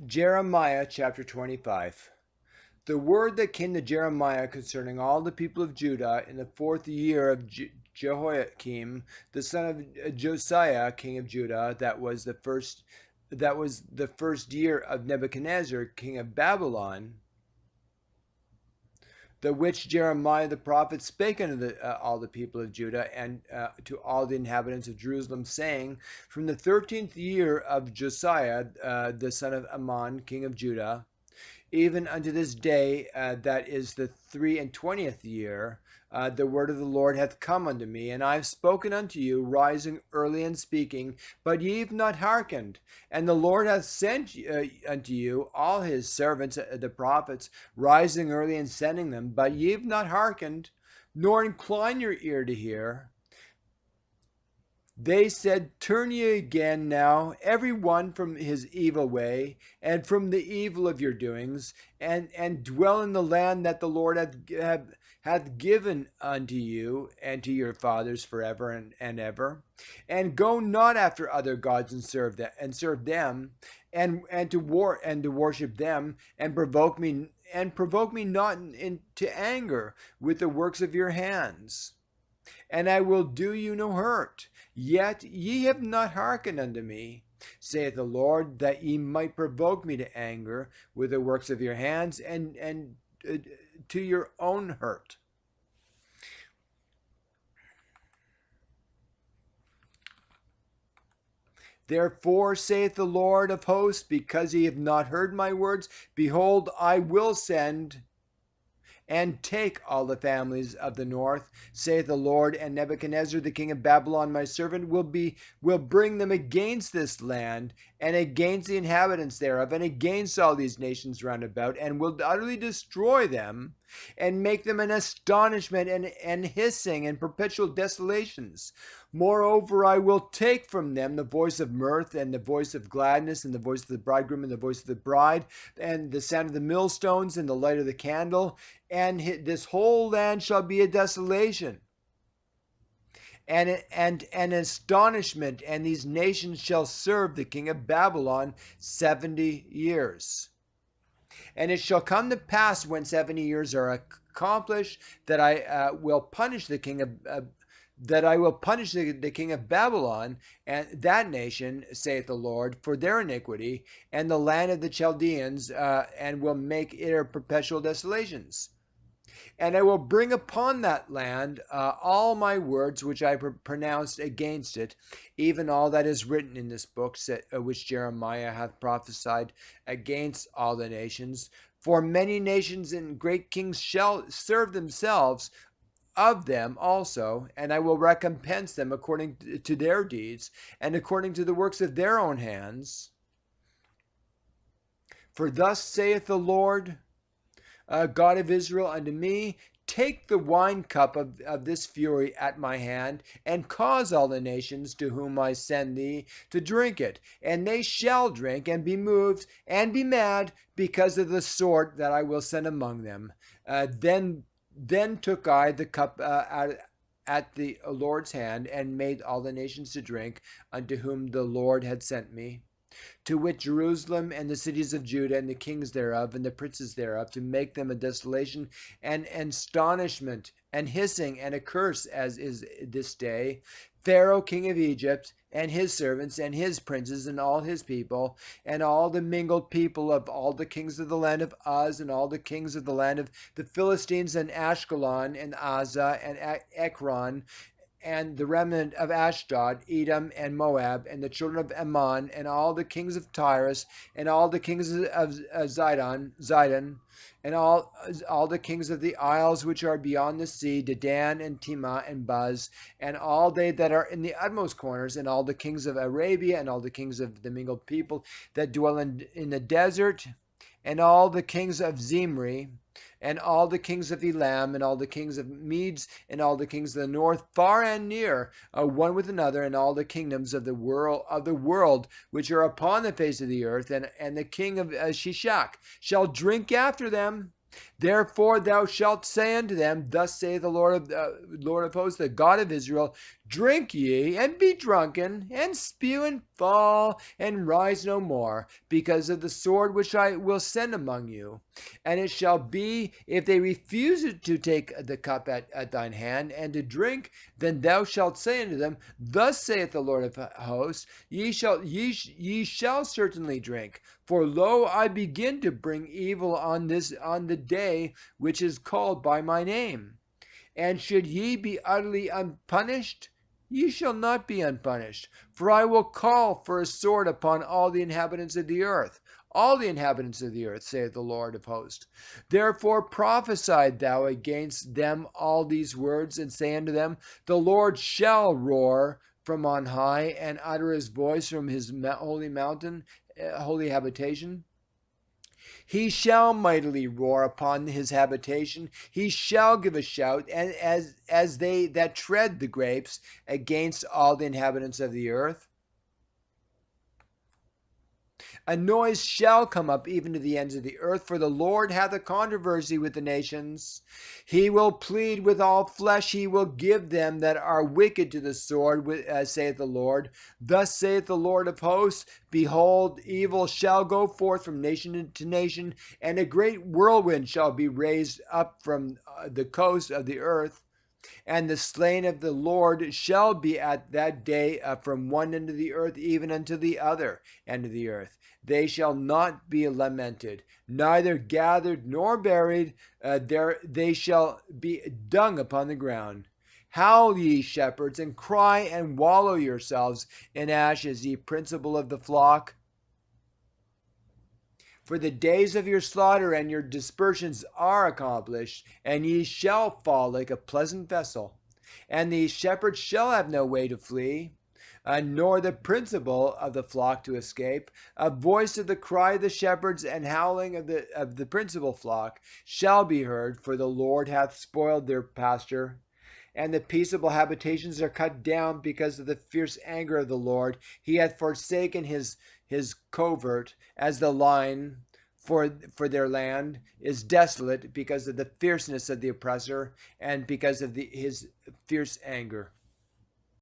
Jeremiah chapter 25. The word that came to Jeremiah concerning all the people of Judah in the fourth year of Jehoiakim, the son of Josiah, king of Judah, that was the first year of Nebuchadnezzar, king of Babylon, the which Jeremiah the prophet spake unto all the people of Judah and to all the inhabitants of Jerusalem, saying, from the 13th year of Josiah, the son of Ammon, king of Judah, even unto this day, that is the 23rd year, the word of the Lord hath come unto me, and I have spoken unto you, rising early and speaking, but ye have not hearkened. And the Lord hath sent unto you all his servants, the prophets, rising early and sending them, but ye have not hearkened, nor incline your ear to hear. They said, turn ye again now, every one from his evil way, and from the evil of your doings, and dwell in the land that the Lord hath given unto you and to your fathers forever and ever. And go not after other gods and serve them, and to worship them, and provoke me not into anger with the works of your hands. And I will do you no hurt. Yet ye have not hearkened unto me, saith the Lord, that ye might provoke me to anger with the works of your hands, and to your own hurt. Therefore, saith the Lord of hosts, because ye have not heard my words, behold, I will send and take all the families of the north, saith the Lord, and Nebuchadnezzar the king of Babylon my servant will bring them against this land, and against the inhabitants thereof, and against all these nations round about, and will utterly destroy them, and make them an astonishment and hissing and perpetual desolations. Moreover, I will take from them the voice of mirth, and the voice of gladness, and the voice of the bridegroom, and the voice of the bride, and the sound of the millstones, and the light of the candle, and this whole land shall be a desolation and an astonishment, and these nations shall serve the king of Babylon 70 years. And it shall come to pass, when 70 years are accomplished, that I will punish the king of the king of Babylon and that nation, saith the Lord, for their iniquity, and the land of the Chaldeans, and will make it a perpetual desolations. And I will bring upon that land all my words which I pronounced against it, even all that is written in this book, which Jeremiah hath prophesied against all the nations. For many nations and great kings shall serve themselves of them also, and I will recompense them according to their deeds, and according to the works of their own hands. For thus saith the Lord, God of Israel, unto me, take the wine cup of this fury at my hand, and cause all the nations to whom I send thee to drink it, and they shall drink and be moved and be mad because of the sword that I will send among them. Then took I the cup at the Lord's hand, and made all the nations to drink, unto whom the Lord had sent me, to wit, Jerusalem and the cities of Judah and the kings thereof and the princes thereof, to make them a desolation and astonishment and hissing and a curse, as is this day. Pharaoh king of Egypt and his servants and his princes and all his people and all the mingled people of all the kings of the land of Uz and all the kings of the land of the Philistines and Ashkelon and Azza and Ekron and the remnant of Ashdod, Edom, and Moab, and the children of Ammon, and all the kings of Tyrus, and all the kings of Zidon, and all the kings of the isles which are beyond the sea, Dedan, and Tema, and Buz, and all they that are in the utmost corners, and all the kings of Arabia, and all the kings of the mingled people that dwell in the desert, and all the kings of Zimri, and all the kings of Elam, and all the kings of Medes, and all the kings of the north, far and near, one with another, and all the kingdoms of the world which are upon the face of the earth, and the king of Shishak shall drink after them. Therefore thou shalt say unto them, thus saith the Lord of hosts, the God of Israel, Drink ye, and be drunken, and spew, and fall, and rise no more, because of the sword which I will send among you. And it shall be, if they refuse to take the cup at thine hand, and to drink, then thou shalt say unto them, Thus saith the Lord of hosts, ye shall certainly drink. For lo, I begin to bring evil on the day which is called by my name. And should ye be utterly unpunished, ye shall not be unpunished. For I will call for a sword upon all the inhabitants of the earth. All the inhabitants of the earth, saith the Lord of hosts. Therefore prophesy thou against them all these words, and say unto them, The Lord shall roar from on high, and utter his voice from his holy mountain, holy habitation. He shall mightily roar upon his habitation. He shall give a shout, and as they that tread the grapes, against all the inhabitants of the earth. A noise shall come up even to the ends of the earth, for the Lord hath a controversy with the nations. He will plead with all flesh. He will give them that are wicked to the sword, saith the Lord. Thus saith the Lord of hosts, Behold, evil shall go forth from nation to nation, and a great whirlwind shall be raised up from the coast of the earth. And the slain of the Lord shall be at that day from one end of the earth even unto the other end of the earth. They shall not be lamented, neither gathered nor buried. They shall be dung upon the ground. Howl, ye shepherds, and cry and wallow yourselves in ashes, ye principal of the flock. For the days of your slaughter and your dispersions are accomplished, and ye shall fall like a pleasant vessel. And the shepherds shall have no way to flee, nor the principal of the flock to escape. A voice of the cry of the shepherds and howling of the principal flock shall be heard, for the Lord hath spoiled their pasture. And the peaceable habitations are cut down because of the fierce anger of the Lord. He hath forsaken his covert as the line, for their land is desolate because of the fierceness of the oppressor and because of his fierce anger.